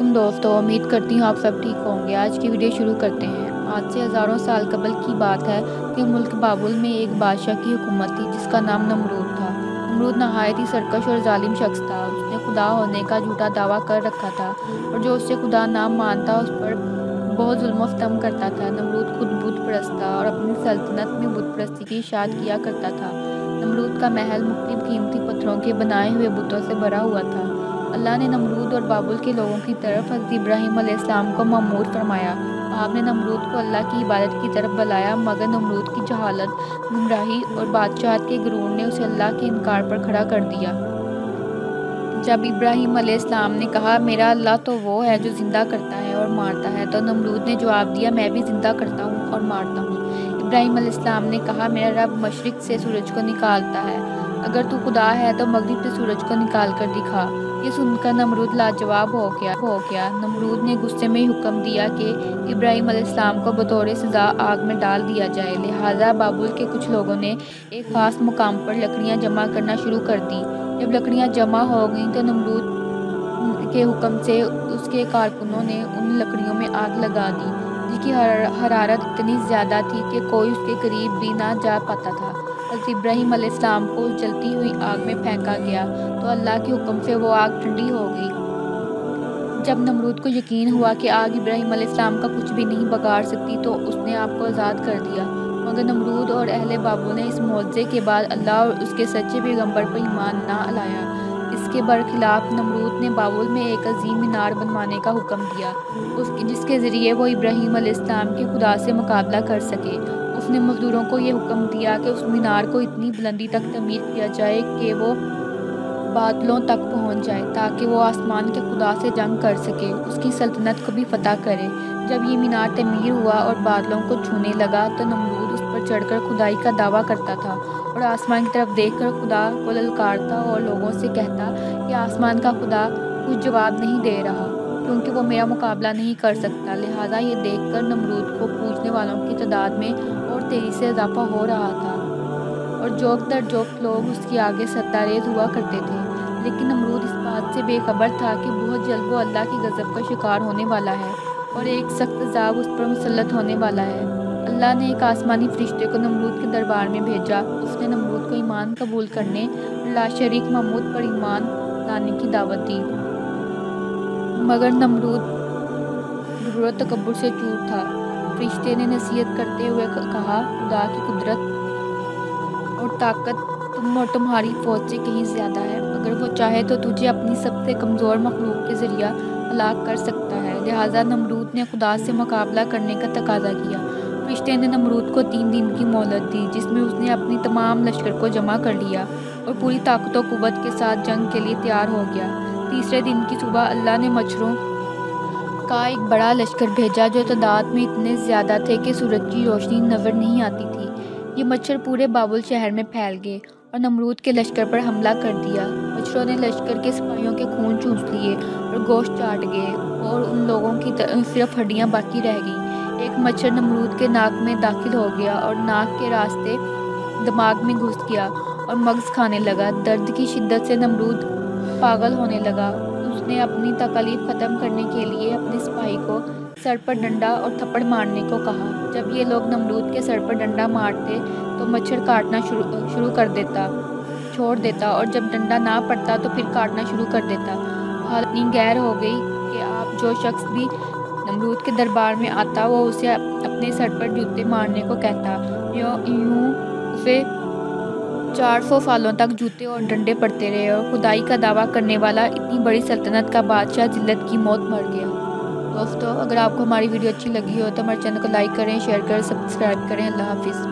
علیکم دوستو، امید کرتی ہوں آپ سب ٹھیک ہوں گے۔ آج کی ویڈیو شروع کرتے ہیں۔ آج سے ہزاروں سال قبل کی بات ہے کہ ملک بابل میں ایک بادشاہ کی حکومت تھی جس کا نام نمرود تھا۔ نمرود نہایت ہی سرکش اور ظالم شخص تھا۔ اس نے خدا ہونے کا جھوٹا دعویٰ کر رکھا تھا اور جو اسے خدا نہ مانتا اس پر بہت ظلم و ستم کرتا تھا۔ نمرود خود بت پرست تھا اور اپنی سلطنت میں بت پرستی کی اشاعت کیا کرتا تھا۔ نمرود کا محل مختلف قیمتی پتھروں کے بنائے ہوئے بتوں سے بھرا ہوا تھا۔ اللہ نے نمرود اور بابل کے لوگوں کی طرف حضرت ابراہیم علیہ السلام کو مأمور فرمایا۔ آپ نے نمرود کو اللہ کی عبادت کی طرف بلایا، مگر نمرود کی جہالت، گمراہی اور بادشاہت کے غرور نے اسے اللہ کے انکار پر کھڑا کر دیا۔ جب ابراہیم علیہ السلام نے کہا، میرا اللہ تو وہ ہے جو زندہ کرتا ہے اور مارتا ہے، تو نمرود نے جواب دیا، میں بھی زندہ کرتا ہوں اور مارتا ہوں۔ ابراہیم علیہ السلام نے کہا، میرا رب مشرق سے سورج کو نکالتا ہے، اگر تو خدا ہے تو مغرب سے سورج کو نکال کر دکھا۔ یہ سن کر نمرود لاجواب ہو گیا۔ نمرود نے غصے میں حکم دیا کہ ابراہیم علیہ السلام کو بطور سزا آگ میں ڈال دیا جائے۔ لہٰذا بابل کے کچھ لوگوں نے ایک خاص مقام پر لکڑیاں جمع کرنا شروع کر دی۔ جب لکڑیاں جمع ہو گئیں تو نمرود کے حکم سے اس کے کارکنوں نے ان لکڑیوں میں آگ لگا دی، جس کی حرارت اتنی زیادہ تھی کہ کوئی اس کے قریب بھی نہ جا پاتا تھا۔ حضرت ابراہیم علیہ السلام کو اس جلتی ہوئی آگ میں پھینکا گیا تو اللہ کے حکم سے وہ آگ ٹھنڈی ہو گئی۔ جب نمرود کو یقین ہوا کہ آگ ابراہیم علیہ السلام کا کچھ بھی نہیں بگاڑ سکتی تو اس نے آگ کو آزاد کر دیا، مگر نمرود اور اہل بابل نے اس معجزے کے بعد اللہ اور اس کے سچے پیغمبر پر ایمان نہ لایا۔ اس کے برخلاف نمرود نے بابل میں ایک عظیم مینار بنوانے کا حکم دیا، جس کے ذریعے وہ ابراہیم علیہ السلام کے خدا سے مقابلہ کر سکے۔ اس نے مزدوروں کو یہ حکم دیا کہ اس مینار کو اتنی بلندی تک تعمیر کیا جائے کہ وہ بادلوں تک پہنچ جائے، تاکہ وہ آسمان کے خدا سے جنگ کر سکے، اس کی سلطنت کو بھی فتح کرے۔ جب یہ مینار تعمیر ہوا اور بادلوں کو چھونے لگا تو نمرود اس پر چڑھ کر خدائی کا دعویٰ کرتا تھا اور آسمان کی طرف دیکھ کر خدا کو للکارتا اور لوگوں سے کہتا کہ آسمان کا خدا کچھ جواب نہیں دے رہا، کیونکہ وہ میرا مقابلہ نہیں کر سکتا۔ لہٰذا یہ دیکھ کر نمرود کو پوجنے والوں کی تعداد میں اور تیزی سے اضافہ ہو رہا تھا اور جوک در جوک لوگ اس کے آگے سجدہ ریز ہوا کرتے تھے۔ لیکن نمرود اس بات سے بے خبر تھا کہ بہت جلد وہ اللہ کی غضب کا شکار ہونے والا ہے اور ایک سخت عذاب اس پر مسلط ہونے والا ہے۔ اللہ نے ایک آسمانی فرشتے کو نمرود کے دربار میں بھیجا۔ اس نے نمرود کو ایمان قبول کرنے اور لا شریک معبود پر ایمان لانے کی دعوت دی، مگر نمرود غرور و تکبر سے چور تھا۔ فرشتے نے نصیحت کرتے ہوئے کہا، خدا کی قدرت اور طاقت تم اور تمہاری فوج سے کہیں زیادہ ہے، اگر وہ چاہے تو تجھے اپنی سب سے کمزور مخلوق کے ذریعہ ہلاک کر سکتا ہے۔ لہٰذا نمرود نے خدا سے مقابلہ کرنے کا تقاضا کیا۔ فرشتے نے نمرود کو 3 دن کی مہلت دی، جس میں اس نے اپنی تمام لشکر کو جمع کر لیا اور پوری طاقت و قوت کے ساتھ جنگ کے لیے تیار ہو گیا۔ تیسرے دن کی صبح اللہ نے مچھروں کا ایک بڑا لشکر بھیجا جو تعداد میں اتنے زیادہ تھے کہ سورج کی روشنی نظر نہیں آتی تھی۔ یہ مچھر پورے بابل شہر میں پھیل گئے اور نمرود کے لشکر پر حملہ کر دیا۔ مچھروں نے لشکر کے سپاہیوں کے خون چوس لیے اور گوشت چاٹ گئے اور ان لوگوں کی صرف ہڈیاں باقی رہ گئیں۔ ایک مچھر نمرود کے ناک میں داخل ہو گیا اور ناک کے راستے دماغ میں گھس گیا اور مغز کھانے لگا۔ درد کی شدت سے نمرود پاگل ہونے لگا۔ اس نے اپنی تکلیف ختم کرنے کے لیے اپنے سپاہی کو سر پر ڈنڈا اور تھپڑ مارنے کو کہا۔ جب یہ لوگ نمرود کے سر پر ڈنڈا مارتے تو مچھر کاٹنا شروع کر دیتا، چھوڑ دیتا، اور جب ڈنڈا نہ پڑتا تو پھر کاٹنا شروع کر دیتا۔ حالت اتنی غیر ہو گئی کہ اب جو شخص بھی نمرود کے دربار میں آتا وہ اسے اپنے سر پر جوتے مارنے کو کہتا۔ یوں اسے 400 سالوں تک جوتے اور ڈنڈے پڑتے رہے اور خدائی کا دعویٰ کرنے والا اتنی بڑی سلطنت کا بادشاہ ذلت کی موت مر گیا۔ دوستو، اگر آپ کو ہماری ویڈیو اچھی لگی ہو تو ہمارے چینل کو لائک کریں، شیئر کریں، سبسکرائب کریں۔ اللہ حافظ۔